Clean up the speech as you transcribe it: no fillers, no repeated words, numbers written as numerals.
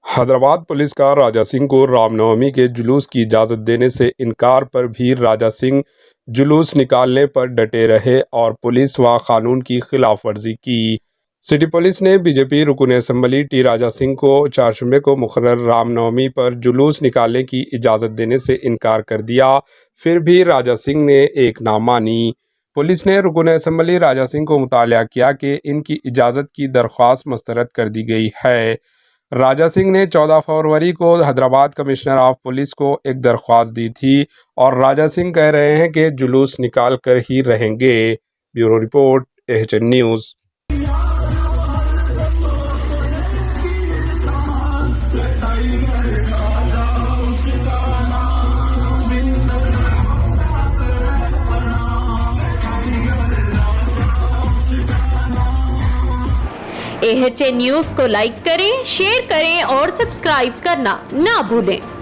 Hyderabad police का राजा सिंह को रामनवमी के जुलूस की इजाज़त देने से इनकार पर भी राजा सिंह जुलूस निकालने पर डटे रहे और पुलिस व कानून की खिलाफ वर्जी की। सिटी पुलिस ने बीजेपी रुकन असम्बली टी राजा सिंह को चारशंबे को मुकर्रर रामनवमी पर जुलूस निकालने की इजाज़त देने से इनकार कर दिया, फिर भी राजा सिंह ने एक ना मानी। पुलिस ने रुकन असम्बली राजा सिंह को मुतालिया किया कि इनकी इजाज़त की दरख्वास्त मुस्तरद कर दी गई है। राजा सिंह ने 14 फरवरी को हैदराबाद कमिश्नर ऑफ पुलिस को एक दरख्वास्त दी थी और राजा सिंह कह रहे हैं कि जुलूस निकाल कर ही रहेंगे। Bureau report, AHN news. AHN news को लाइक करें, शेयर करें और सब्सक्राइब करना ना भूलें।